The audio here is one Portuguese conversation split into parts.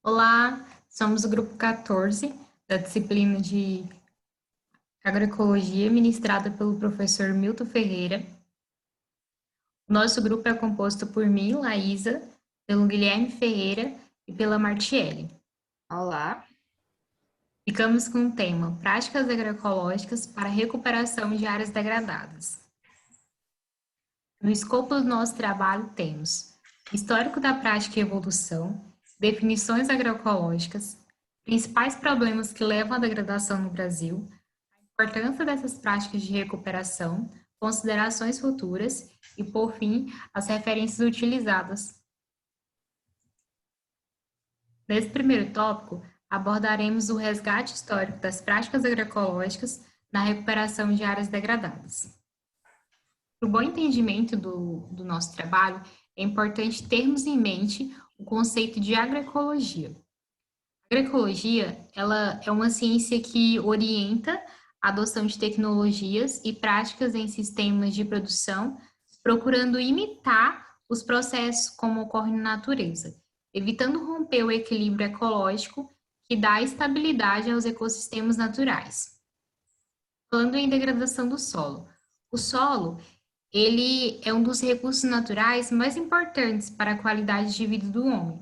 Olá, somos o grupo 14 da disciplina de Agroecologia, ministrada pelo professor Milton Ferreira. O nosso grupo é composto por mim, Laísa, pelo Guilherme Ferreira e pela Martiele. Olá, Ficamos com o tema Práticas Agroecológicas para a Recuperação de Áreas Degradadas. No escopo do nosso trabalho temos histórico da prática e evolução, definições agroecológicas, principais problemas que levam à degradação no Brasil, importância dessas práticas de recuperação, considerações futuras e, por fim, as referências utilizadas. Nesse primeiro tópico, abordaremos o resgate histórico das práticas agroecológicas na recuperação de áreas degradadas. Para o bom entendimento do nosso trabalho, é importante termos em mente o conceito de agroecologia. A agroecologia, ela é uma ciência que orienta a adoção de tecnologias e práticas em sistemas de produção, procurando imitar os processos como ocorrem na natureza, evitando romper o equilíbrio ecológico que dá estabilidade aos ecossistemas naturais. Falando em degradação do solo. O solo, ele é um dos recursos naturais mais importantes para a qualidade de vida do homem.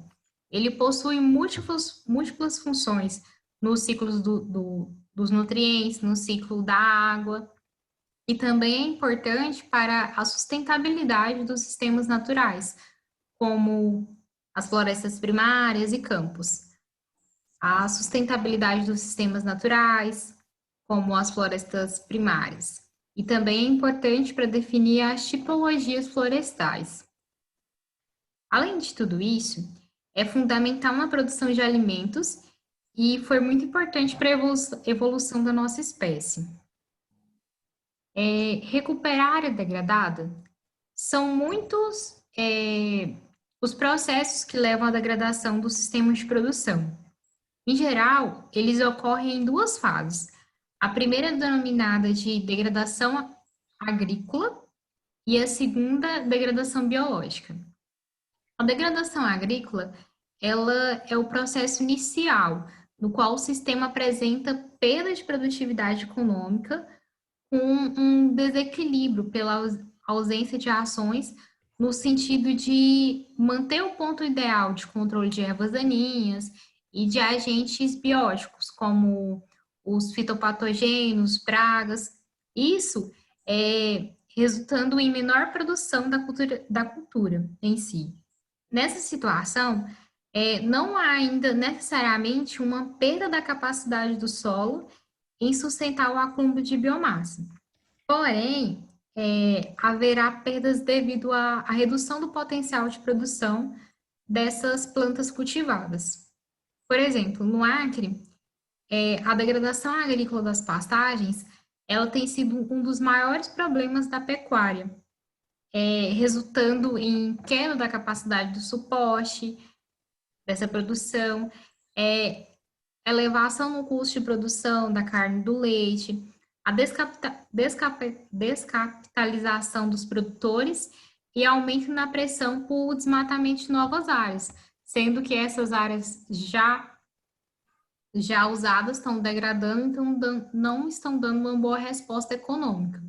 Ele possui múltiplas funções nos ciclos dos nutrientes, no ciclo da água, e também é importante para a sustentabilidade dos sistemas naturais, como as florestas primárias e campos. A sustentabilidade dos sistemas naturais, como as florestas primárias. E também é importante para definir as tipologias florestais. Além de tudo isso, é fundamental na produção de alimentos e foi muito importante para a evolução da nossa espécie. Recuperar a área degradada são muitos os processos que levam à degradação do sistema de produção. Em geral, eles ocorrem em duas fases. A primeira é denominada de degradação agrícola e a segunda, degradação biológica. A degradação agrícola, ela é o processo inicial, no qual o sistema apresenta perda de produtividade econômica com um desequilíbrio pela ausência de ações no sentido de manter o ponto ideal de controle de ervas daninhas e de agentes bióticos, como os fitopatogênios, pragas. Isso resultando em menor produção da cultura em si. Nessa situação, não há ainda necessariamente uma perda da capacidade do solo em sustentar o acúmulo de biomassa. Porém, haverá perdas devido à redução do potencial de produção dessas plantas cultivadas. Por exemplo, no Acre, a degradação agrícola das pastagens, ela tem sido um dos maiores problemas da pecuária, resultando em queda da capacidade do suporte dessa produção, elevação no custo de produção da carne e do leite, a descapitalização dos produtores e aumento na pressão por desmatamento de novas áreas, sendo que essas áreas já usadas estão degradando, então não estão dando uma boa resposta econômica.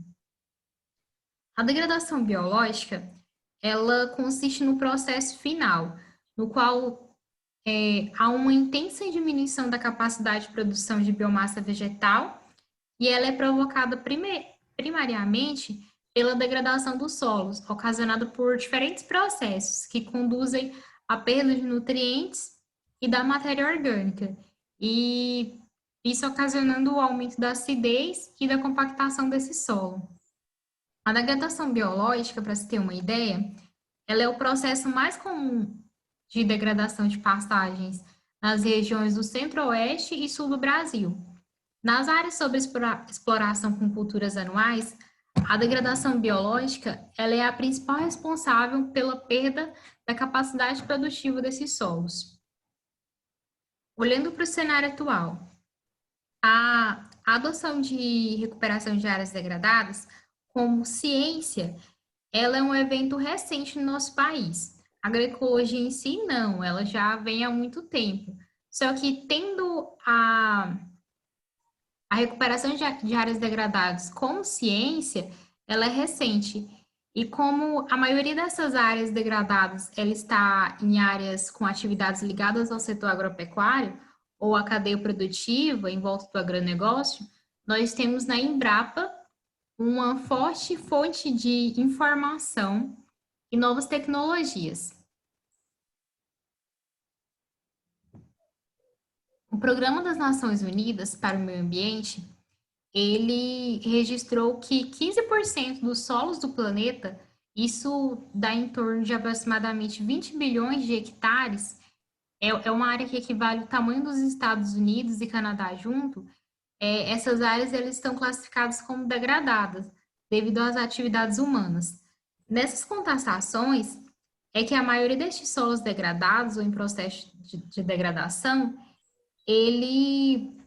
A degradação biológica, ela consiste no processo final, no qual há uma intensa diminuição da capacidade de produção de biomassa vegetal e ela é provocada primariamente pela degradação dos solos, ocasionada por diferentes processos que conduzem à perda de nutrientes e da matéria orgânica, e isso ocasionando o aumento da acidez e da compactação desse solo. A degradação biológica, para se ter uma ideia, ela é o processo mais comum de degradação de pastagens nas regiões do centro-oeste e sul do Brasil. Nas áreas sob exploração com culturas anuais, a degradação biológica ela é a principal responsável pela perda da capacidade produtiva desses solos. Olhando para o cenário atual, a adoção de recuperação de áreas degradadas como ciência, ela é um evento recente no nosso país. A agroecologia em si, não, ela já vem há muito tempo. Só que tendo a recuperação de áreas degradadas com ciência, ela é recente. E como a maioria dessas áreas degradadas, ela está em áreas com atividades ligadas ao setor agropecuário ou à cadeia produtiva em volta do agronegócio, nós temos na Embrapa uma forte fonte de informação e novas tecnologias. O Programa das Nações Unidas para o Meio Ambiente, ele registrou que 15% dos solos do planeta, isso dá em torno de aproximadamente 20 bilhões de hectares, é uma área que equivale ao tamanho dos Estados Unidos e Canadá junto. Essas áreas elas estão classificadas como degradadas devido às atividades humanas. Nessas contestações, é que a maioria destes solos degradados ou em processo de degradação, ele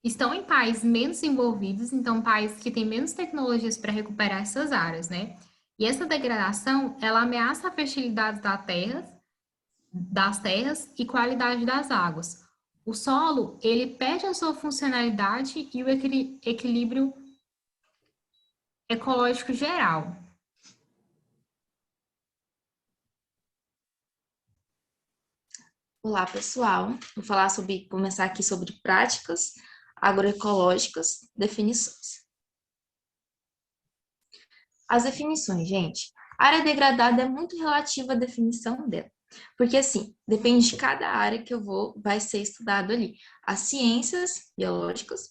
estão em países menos envolvidos, então países que têm menos tecnologias para recuperar essas áreas, né? E essa degradação, ela ameaça a fertilidade das terras e qualidade das águas. O solo, ele perde a sua funcionalidade e o equilíbrio ecológico geral. Olá, pessoal. Começar aqui sobre práticas agroecológicas, definições. As definições, gente. Área degradada é muito relativa à definição dela. Porque, assim, depende de cada área que vai ser estudado ali. As ciências biológicas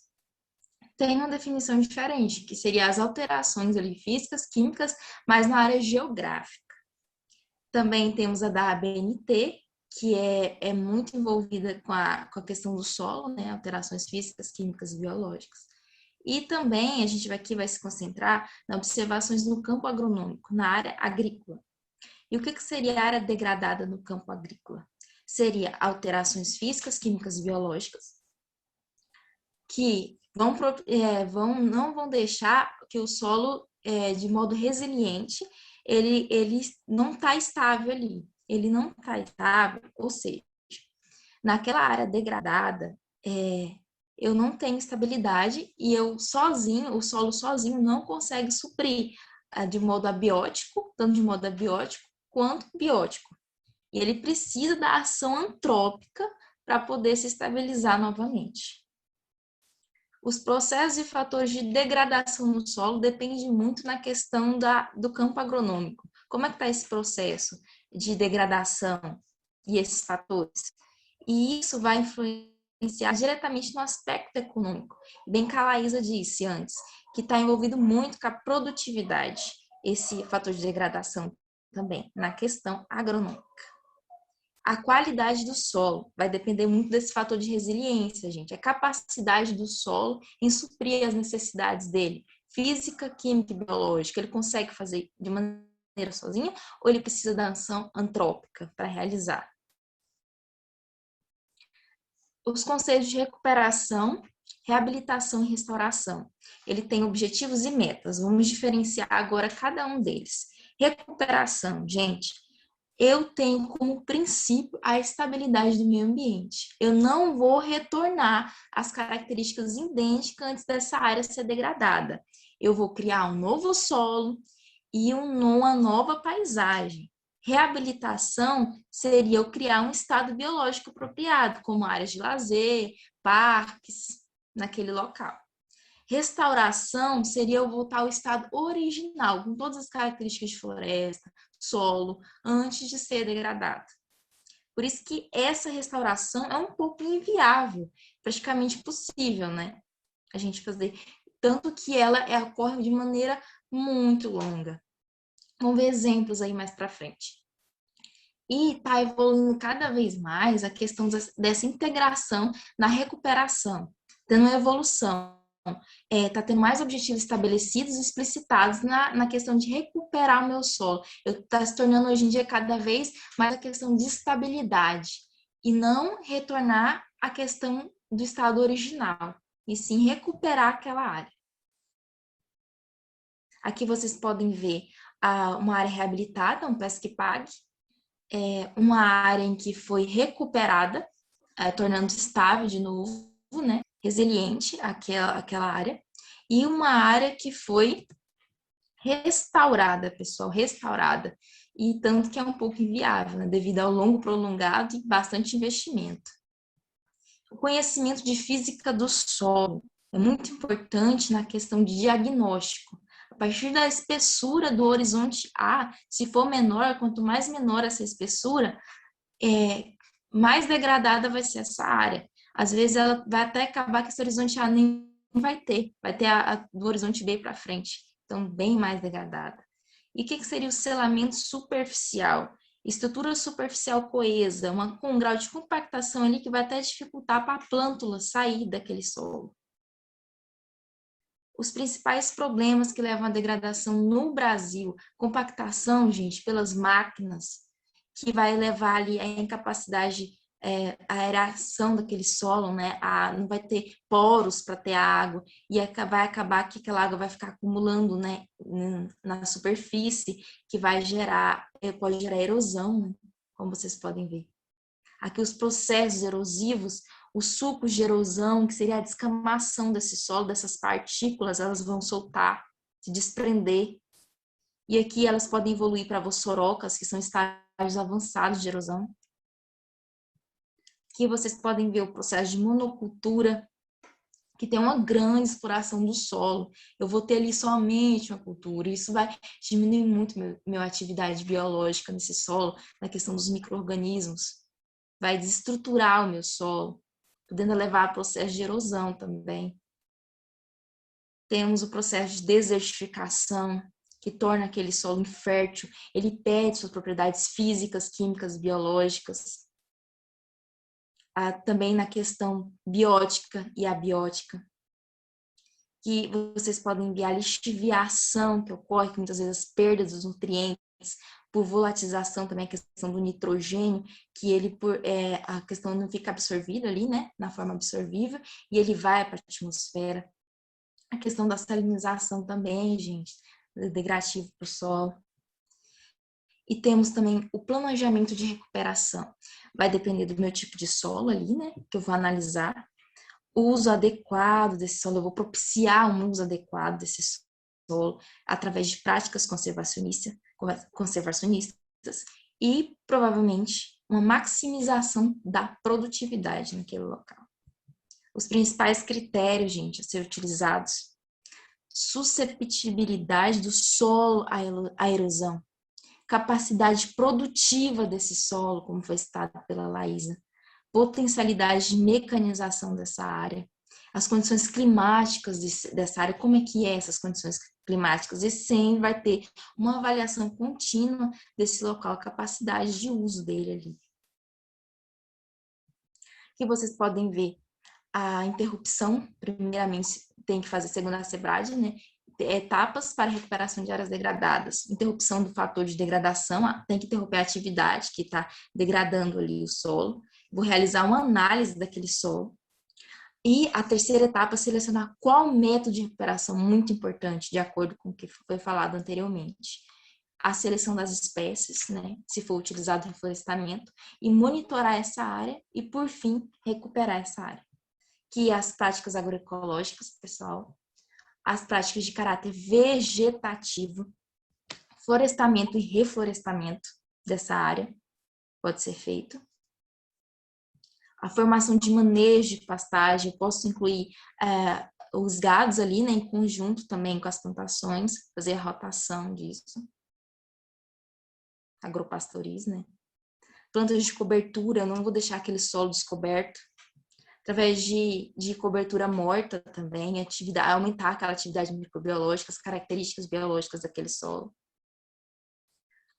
têm uma definição diferente, que seria as alterações ali, físicas, químicas, mas na área geográfica. Também temos a da ABNT, que é muito envolvida com a questão do solo, né? Alterações físicas, químicas e biológicas. E também a gente aqui vai se concentrar nas observações no campo agronômico, na área agrícola. E o que seria a área degradada no campo agrícola? Seria alterações físicas, químicas e biológicas, que não vão deixar que o solo, de modo resiliente, ele não está estável ali. Ele não está estável, ou seja, naquela área degradada, eu não tenho estabilidade e eu sozinho, o solo sozinho não consegue suprir de modo abiótico, tanto de modo abiótico quanto biótico. E ele precisa da ação antrópica para poder se estabilizar novamente. Os processos e fatores de degradação no solo dependem muito na questão do campo agronômico. Como é que está esse processo de degradação e esses fatores? E isso vai influenciar diretamente no aspecto econômico. Bem que a Laísa disse antes, que está envolvido muito com a produtividade, esse fator de degradação também, na questão agronômica. A qualidade do solo vai depender muito desse fator de resiliência, gente. A capacidade do solo em suprir as necessidades dele, física, química e biológica. Ele consegue fazer de maneira sozinho ou ele precisa da ação antrópica para realizar? Os conceitos de recuperação, reabilitação e restauração. Ele tem objetivos e metas. Vamos diferenciar agora cada um deles. Recuperação, gente. Eu tenho como princípio a estabilidade do meio ambiente. Eu não vou retornar às características idênticas antes dessa área ser degradada. Eu vou criar um novo solo e uma nova paisagem. Reabilitação seria eu criar um estado biológico apropriado, como áreas de lazer, parques, naquele local. Restauração seria eu voltar ao estado original, com todas as características de floresta, solo, antes de ser degradado. Por isso que essa restauração é um pouco inviável, praticamente impossível, né? A gente fazer, tanto que ela ocorre de maneira muito longa. Vamos ver exemplos aí mais para frente. E está evoluindo cada vez mais a questão dessa integração na recuperação, tendo uma evolução. Está tendo mais objetivos estabelecidos e explicitados na questão de recuperar o meu solo. Está se tornando hoje em dia cada vez mais a questão de estabilidade e não retornar à questão do estado original, e sim recuperar aquela área. Aqui vocês podem ver uma área reabilitada, um PESC-PAG, uma área em que foi recuperada, tornando estável de novo, né? Resiliente aquela área, e uma área que foi restaurada, pessoal, restaurada. E tanto que é um pouco inviável, né? Devido ao longo prolongado e bastante investimento. O conhecimento de física do solo é muito importante na questão de diagnóstico. A partir da espessura do horizonte A, se for menor, quanto mais menor essa espessura, mais degradada vai ser essa área. Às vezes ela vai até acabar que esse horizonte A nem vai ter a do horizonte B para frente. Então, bem mais degradada. E o que seria o selamento superficial? Estrutura superficial coesa, com um grau de compactação ali que vai até dificultar para a plântula sair daquele solo. Os principais problemas que levam à degradação no Brasil, compactação, gente, pelas máquinas, que vai levar ali a incapacidade, a aeração daquele solo, né? Não vai ter poros para ter água, e vai acabar que aquela água vai ficar acumulando, né, na superfície, que vai gerar, pode gerar erosão, né? Como vocês podem ver. Aqui os processos erosivos, os sucos de erosão, que seria a descamação desse solo, dessas partículas, elas vão soltar, se desprender. E aqui elas podem evoluir para vossorocas, que são estágios avançados de erosão. Aqui vocês podem ver o processo de monocultura, que tem uma grande exploração do solo. Eu vou ter ali somente uma cultura. Isso vai diminuir muito minha atividade biológica nesse solo, na questão dos micro-organismos. Vai desestruturar o meu solo, podendo levar a processo de erosão também. Temos o processo de desertificação, que torna aquele solo infértil, ele perde suas propriedades físicas, químicas, biológicas. Também na questão biótica e abiótica, que vocês podem ver a lixiviação que ocorre, que muitas vezes as perdas dos nutrientes, por volatilização também a questão do nitrogênio, que ele a questão não fica absorvida ali, né, na forma absorvível, e ele vai para a atmosfera. A questão da salinização também, gente, degradativo para o solo. E temos também o planejamento de recuperação. Vai depender do meu tipo de solo ali, né, que eu vou analisar. O uso adequado desse solo, eu vou propiciar um uso adequado desse solo através de práticas conservacionistas e, provavelmente, uma maximização da produtividade naquele local. Os principais critérios, gente, a ser utilizados: susceptibilidade do solo à erosão, capacidade produtiva desse solo, como foi citado pela Laísa, potencialidade de mecanização dessa área, as condições climáticas dessa área, como é que é essas condições climáticas, e sempre vai ter uma avaliação contínua desse local, a capacidade de uso dele ali. Aqui vocês podem ver a interrupção, primeiramente tem que fazer segundo a SEBRAD, né? Etapas para recuperação de áreas degradadas. Interrupção do fator de degradação, tem que interromper a atividade que está degradando ali o solo. Vou realizar uma análise daquele solo. E a terceira etapa, selecionar qual método de recuperação, muito importante, de acordo com o que foi falado anteriormente. A seleção das espécies, né, se for utilizado reflorestamento, e monitorar essa área e, por fim, recuperar essa área. Que as práticas agroecológicas, pessoal, as práticas de caráter vegetativo, florestamento e reflorestamento dessa área pode ser feito. A formação de manejo de pastagem, eu posso incluir os gados ali, né, em conjunto também com as plantações, fazer a rotação disso. Agropastorismo, né? Plantas de cobertura, eu não vou deixar aquele solo descoberto. Através de cobertura morta também, aumentar aquela atividade microbiológica, as características biológicas daquele solo.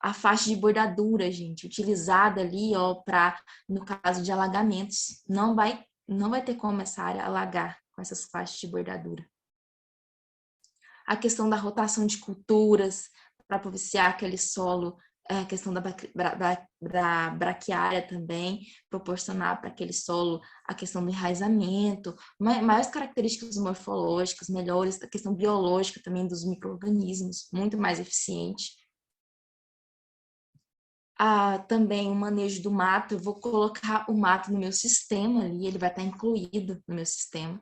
A faixa de bordadura, gente, utilizada ali, ó, para, no caso de alagamentos, não vai ter como essa área alagar com essas faixas de bordadura. A questão da rotação de culturas, para propiciar aquele solo, a questão da braquiária também, proporcionar para aquele solo a questão do enraizamento, maiores características morfológicas, melhores, a questão biológica também dos micro-organismos, muito mais eficiente. Também o manejo do mato, eu vou colocar o mato no meu sistema ali, ele vai estar incluído no meu sistema.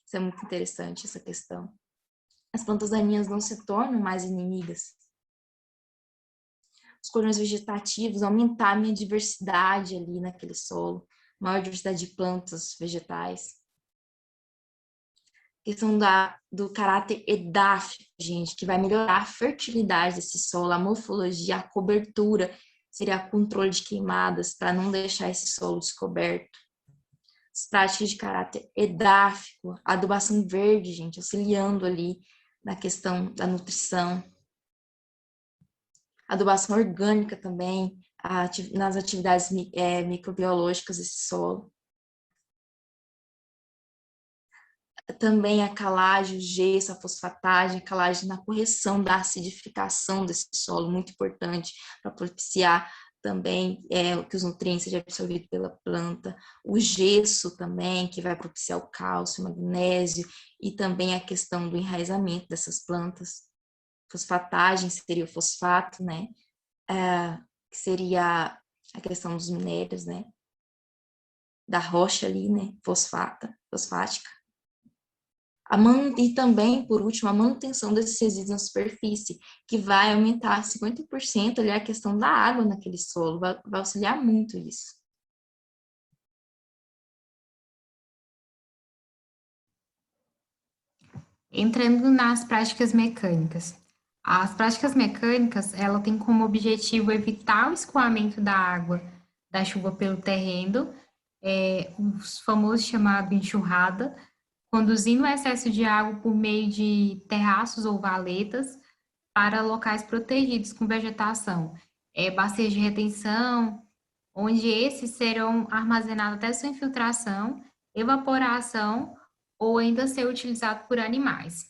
Isso é muito interessante, essa questão. As plantas daninhas não se tornam mais inimigas. Os cordões vegetativos, aumentar a minha diversidade ali naquele solo, maior diversidade de plantas, vegetais. Questão do caráter edáfico, gente, que vai melhorar a fertilidade desse solo, a morfologia, a cobertura, seria controle de queimadas, para não deixar esse solo descoberto. As práticas de caráter edáfico, adubação verde, gente, auxiliando ali na questão da nutrição. Adubação orgânica também, nas atividades microbiológicas desse solo. Também a calagem, o gesso, a fosfatagem, a calagem na correção da acidificação desse solo, muito importante para propiciar também que os nutrientes sejam absorvidos pela planta. O gesso também, que vai propiciar o cálcio, o magnésio, e também a questão do enraizamento dessas plantas. Fosfatagem seria o fosfato, né? Que seria a questão dos minérios, né? Da rocha ali, né? Fosfática. E também, por último, a manutenção desses resíduos na superfície, que vai aumentar 50% ali a questão da água naquele solo, vai auxiliar muito isso. Entrando nas práticas mecânicas. As práticas mecânicas, ela tem como objetivo evitar o escoamento da água da chuva pelo terreno, os famosos chamado enxurrada, conduzindo o excesso de água por meio de terraços ou valetas para locais protegidos com vegetação, bacias de retenção, onde esses serão armazenados até sua infiltração, evaporação ou ainda ser utilizado por animais.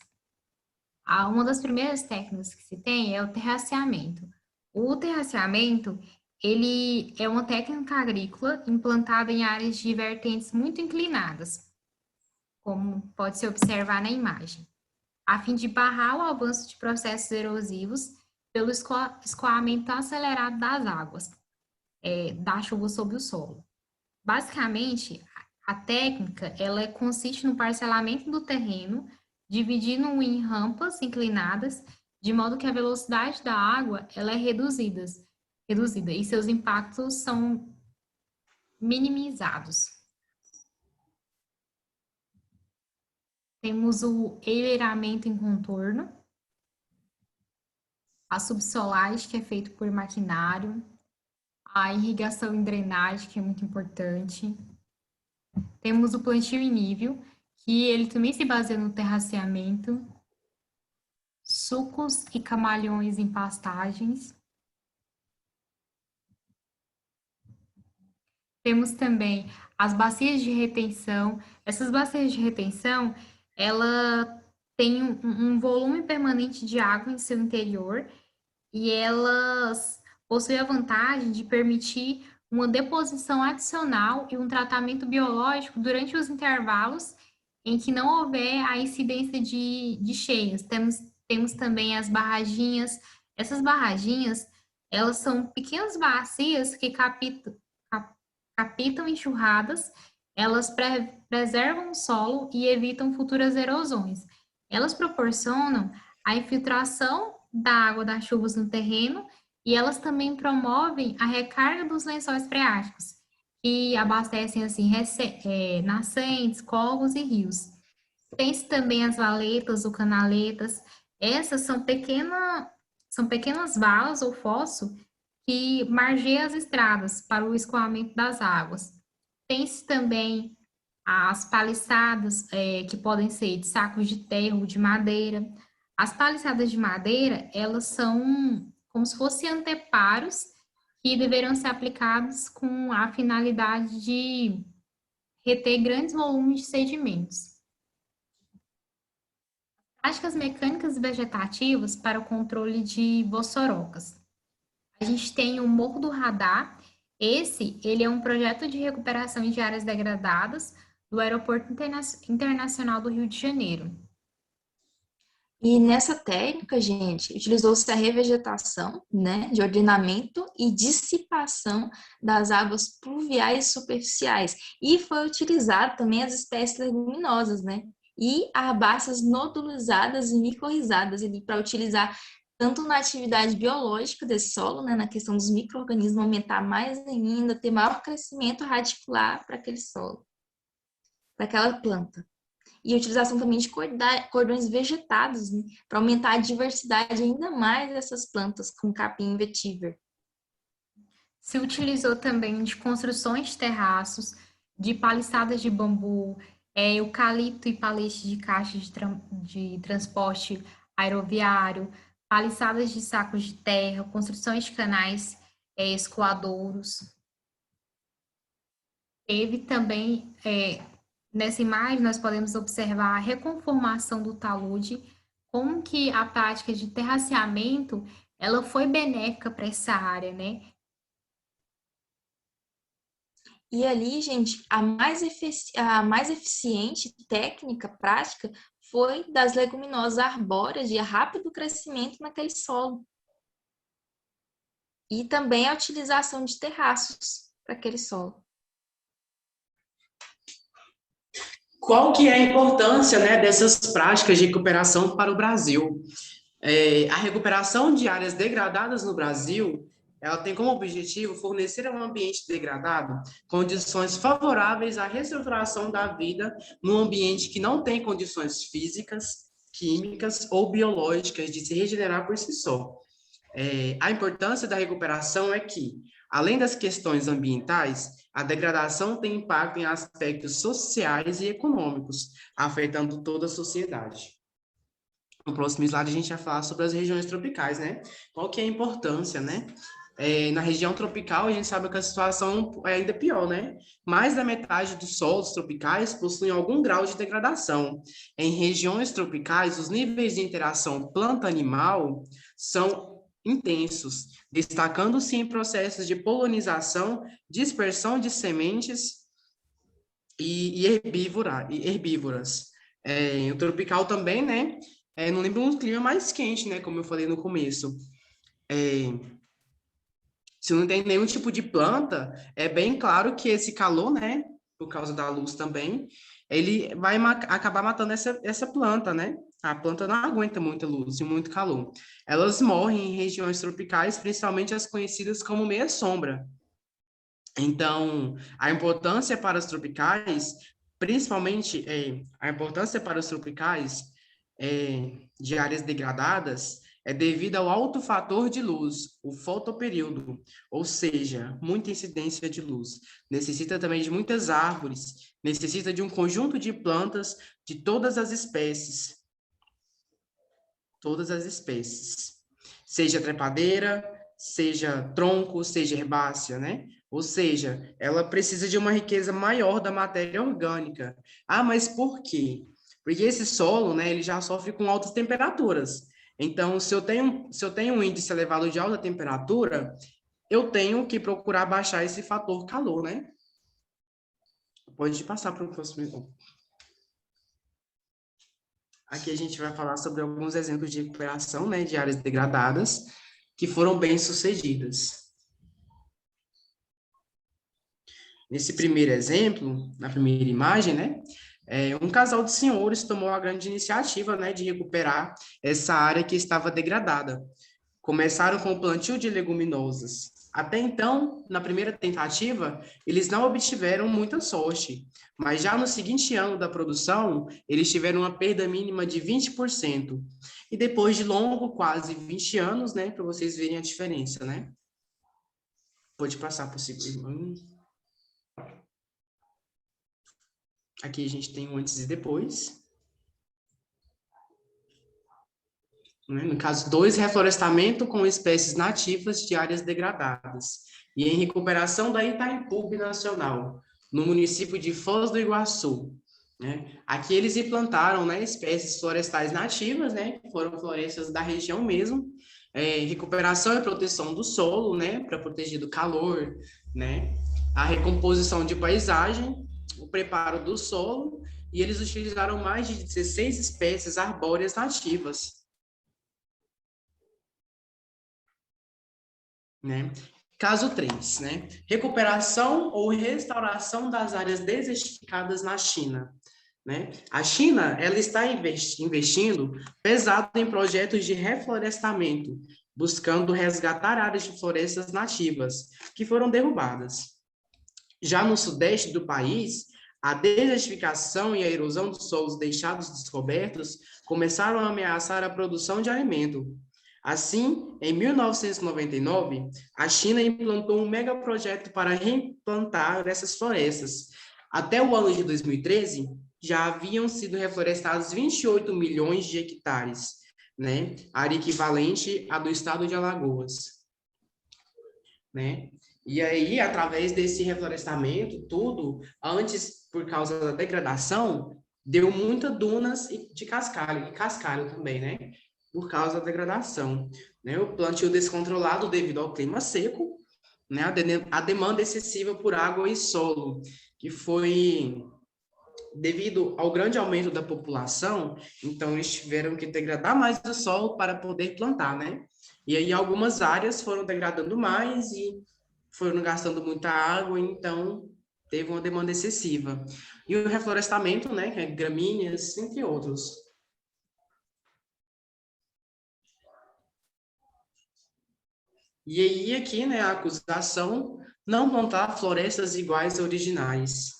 Uma das primeiras técnicas que se tem é o terraceamento. O terraceamento, ele é uma técnica agrícola implantada em áreas de vertentes muito inclinadas, como pode se observar na imagem, a fim de barrar o avanço de processos erosivos pelo escoamento acelerado das águas, da chuva sobre o solo. Basicamente, a técnica, ela consiste no parcelamento do terreno, dividindo-o em rampas inclinadas, de modo que a velocidade da água, ela é reduzida e seus impactos são minimizados. Temos o enleiramento em contorno, a subsolagem, que é feito por maquinário, a irrigação e drenagem, que é muito importante. Temos o plantio em nível, que ele também se baseia no terraceamento, sulcos e camalhões em pastagens. Temos também as bacias de retenção. Essas bacias de retenção, ela tem um volume permanente de água em seu interior e elas possuem a vantagem de permitir uma deposição adicional e um tratamento biológico durante os intervalos em que não houver a incidência de cheias. Temos também as barraginhas. Essas barraginhas, elas são pequenas bacias que captam enxurradas, elas preservam o solo e evitam futuras erosões. Elas proporcionam a infiltração da água das chuvas no terreno e elas também promovem a recarga dos lençóis freáticos, que abastecem assim nascentes, córregos e rios. Tem também as valetas ou canaletas. Essas são pequenas valas ou fosso que margeiam as estradas para o escoamento das águas. Tem-se também as paliçadas, que podem ser de sacos de terra ou de madeira. As paliçadas de madeira, elas são como se fossem anteparos que deverão ser aplicados com a finalidade de reter grandes volumes de sedimentos. Práticas mecânicas e vegetativas para o controle de bossorocas. A gente tem o Morro do Radar. Ele é um projeto de recuperação de áreas degradadas do Aeroporto Internacional do Rio de Janeiro. E nessa técnica, gente, utilizou-se a revegetação, né, de ordenamento e dissipação das águas pluviais superficiais. E foi utilizado também as espécies leguminosas, né, e herbáceas nodulizadas e micorrizadas para utilizar tanto na atividade biológica desse solo, né, na questão dos micro-organismos aumentar mais ainda, ter maior crescimento radicular para aquele solo, para aquela planta. E a utilização também de cordões vegetados, né, para aumentar a diversidade ainda mais dessas plantas com capim vetiver. Se utilizou também de construções de terraços, de paliçadas de bambu, eucalipto e palete de caixas de transporte aeroviário, paliçadas de sacos de terra, construções de canais escoadouros. Teve também, nessa imagem, nós podemos observar a reconformação do talude, como que a prática de terraceamento, ela foi benéfica para essa área, né? E ali, gente, a mais eficiente técnica prática foi das leguminosas arbóreas de rápido crescimento naquele solo. E também a utilização de terraços para aquele solo. Qual que é a importância, né, dessas práticas de recuperação para o Brasil? A recuperação de áreas degradadas no Brasil, ela tem como objetivo fornecer a um ambiente degradado condições favoráveis à reestruturação da vida num ambiente que não tem condições físicas, químicas ou biológicas de se regenerar por si só. A importância da recuperação é que, além das questões ambientais, a degradação tem impacto em aspectos sociais e econômicos, afetando toda a sociedade. No próximo slide a gente vai falar sobre as regiões tropicais, né? Qual que é a importância, né? Na região tropical, a gente sabe que a situação é ainda pior, né? Mais da metade dos solos tropicais possuem algum grau de degradação. Em regiões tropicais, os níveis de interação planta-animal são intensos, destacando-se em processos de polinização, dispersão de sementes e herbívoras. O tropical também, né? Não lembro um clima mais quente, né? Como eu falei no começo. Se não tem nenhum tipo de planta, é bem claro que esse calor, né? Por causa da luz também, ele vai acabar matando essa planta, né? A planta não aguenta muita luz e muito calor. Elas morrem em regiões tropicais, principalmente as conhecidas como meia-sombra. Então, a importância para os tropicais, principalmente a importância para os tropicais de áreas degradadas, é devido ao alto fator de luz, o fotoperíodo, ou seja, muita incidência de luz. Necessita também de muitas árvores, necessita de um conjunto de plantas de todas as espécies, seja trepadeira, seja tronco, seja herbácea, né? Ou seja, ela precisa de uma riqueza maior da matéria orgânica. Ah, mas por quê? Porque esse solo, né, ele já sofre com altas temperaturas. Então, se eu tenho um índice elevado de alta temperatura, eu tenho que procurar baixar esse fator calor, né? Pode passar para o próximo. Aqui a gente vai falar sobre alguns exemplos de recuperação, né, de áreas degradadas que foram bem-sucedidas. Nesse primeiro exemplo, na primeira imagem, né, um casal de senhores tomou a grande iniciativa, né, de recuperar essa área que estava degradada. Começaram com o plantio de leguminosas. Até então, na primeira tentativa, eles não obtiveram muita sorte, mas já no seguinte ano da produção, eles tiveram uma perda mínima de 20%. E depois de longo, quase 20 anos, né, para vocês verem a diferença, né? Pode passar para o segundo. Aqui a gente tem um antes e depois. No caso 2, reflorestamento com espécies nativas de áreas degradadas. E em recuperação da Itaipu Nacional, no município de Foz do Iguaçu. Né? Aqui eles implantaram, né, espécies florestais nativas, né, que foram florestas da região mesmo, recuperação e proteção do solo, né, para proteger do calor, né, a recomposição de paisagem, o preparo do solo e eles utilizaram mais de 16 espécies arbóreas nativas, né? Caso 3, né? Recuperação ou restauração das áreas desertificadas na China, né? A China, ela está investindo pesado em projetos de reflorestamento, buscando resgatar áreas de florestas nativas que foram derrubadas. Já no sudeste do país, a desertificação e a erosão dos solos deixados descobertos começaram a ameaçar a produção de alimento. Assim, em 1999, a China implantou um megaprojeto para reimplantar essas florestas. Até o ano de 2013, já haviam sido reflorestados 28 milhões de hectares, né? Área equivalente à do estado de Alagoas, né? E aí, através desse reflorestamento, tudo, antes, por causa da degradação, deu muitas dunas de cascalho, e cascalho também, né? Por causa da degradação, né? O plantio descontrolado devido ao clima seco, né? A demanda excessiva por água e solo, que foi devido ao grande aumento da população, então eles tiveram que degradar mais o solo para poder plantar, né? E aí algumas áreas foram degradando mais e foram gastando muita água, então teve uma demanda excessiva. E o reflorestamento, né, que é gramíneas, entre outros. E aí aqui, né, a acusação, não plantar florestas iguais originais.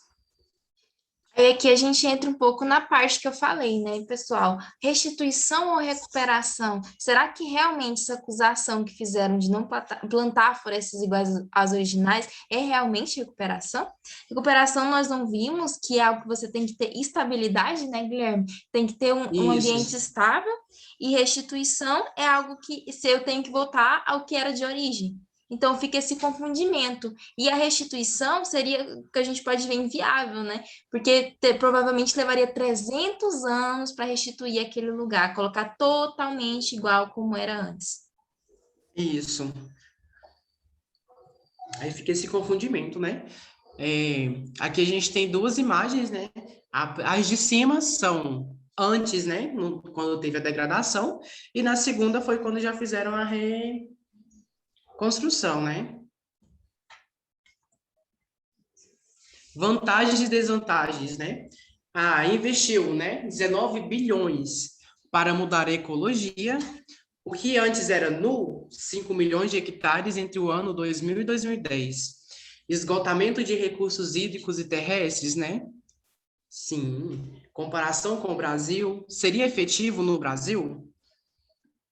Aí aqui a gente entra um pouco na parte que eu falei, né, pessoal? Restituição ou recuperação? Será que realmente essa acusação que fizeram de não plantar florestas iguais às originais é realmente recuperação? Recuperação nós não vimos, que é algo que você tem que ter estabilidade, né, Guilherme? Tem que ter um ambiente Isso. estável, e restituição é algo que se eu tenho que voltar ao que era de origem. Então fica esse confundimento. E a restituição seria que a gente pode ver inviável, né? Porque provavelmente levaria 300 anos para restituir aquele lugar, colocar totalmente igual como era antes. Isso. Aí fica esse confundimento, né? Aqui a gente tem duas imagens, né? As de cima são antes, né? Quando teve a degradação, e na segunda foi quando já fizeram a reconstrução, né? Vantagens e desvantagens, né? Investiu, né? 19 bilhões para mudar a ecologia, o que antes era nu, 5 milhões de hectares entre o ano 2000 e 2010. Esgotamento de recursos hídricos e terrestres, né? Sim. Comparação com o Brasil, seria efetivo no Brasil?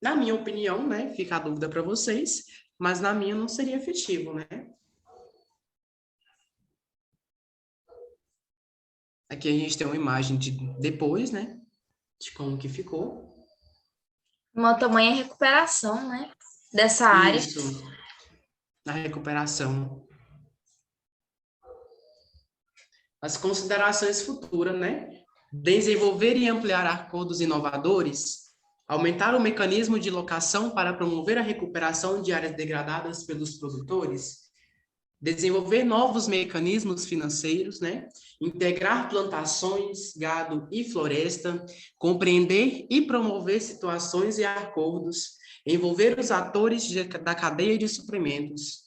Na minha opinião, né? Fica a dúvida para vocês, mas na minha não seria efetivo, né? Aqui a gente tem uma imagem de depois, né? De como que ficou. Uma tamanha recuperação, né? Dessa área. Isso, na recuperação. As considerações futuras, né? Desenvolver e ampliar acordos inovadores, aumentar o mecanismo de locação para promover a recuperação de áreas degradadas pelos produtores, desenvolver novos mecanismos financeiros, né? Integrar plantações, gado e floresta, compreender e promover situações e acordos, envolver os atores da cadeia de suprimentos.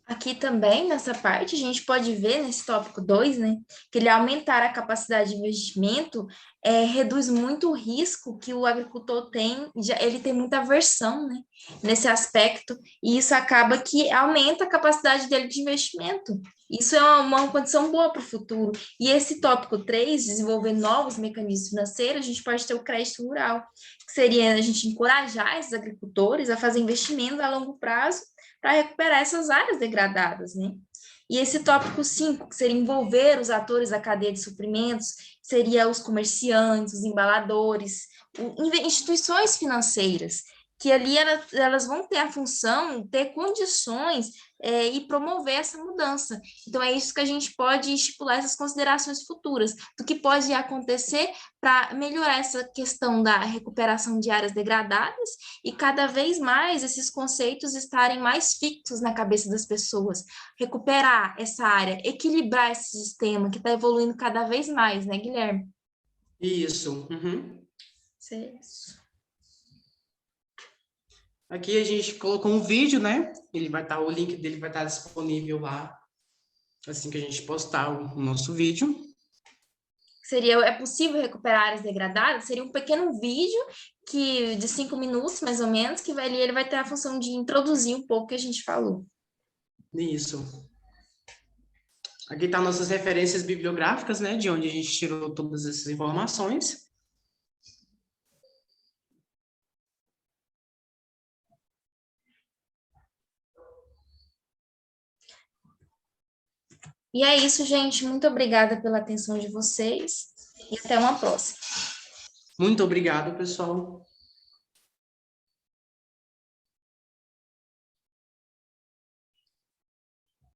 Aqui também, nessa parte, a gente pode ver nesse tópico 2, né, que ele aumentar a capacidade de investimento reduz muito o risco que o agricultor tem, ele tem muita aversão, né, nesse aspecto, e isso acaba que aumenta a capacidade dele de investimento. Isso é uma condição boa para o futuro. E esse tópico 3, desenvolver novos mecanismos financeiros, a gente pode ter o crédito rural, que seria a gente encorajar esses agricultores a fazer investimentos a longo prazo para recuperar essas áreas degradadas, né? E esse tópico 5, que seria envolver os atores da cadeia de suprimentos, seria os comerciantes, os embaladores, instituições financeiras, que ali elas vão ter a função, ter condições e promover essa mudança. Então, é isso que a gente pode estipular essas considerações futuras, do que pode acontecer para melhorar essa questão da recuperação de áreas degradadas e cada vez mais esses conceitos estarem mais fixos na cabeça das pessoas. Recuperar essa área, equilibrar esse sistema que está evoluindo cada vez mais, né, Guilherme? Isso. Uhum. Isso. Aqui a gente colocou um vídeo, né? O link dele vai estar disponível lá, assim que a gente postar o nosso vídeo. É possível recuperar áreas degradadas? Seria um pequeno vídeo de 5 minutos, mais ou menos, que ele vai ter a função de introduzir um pouco o que a gente falou. Isso. Aqui estão nossas referências bibliográficas, né? De onde a gente tirou todas essas informações. E é isso, gente. Muito obrigada pela atenção de vocês e até uma próxima. Muito obrigado, pessoal.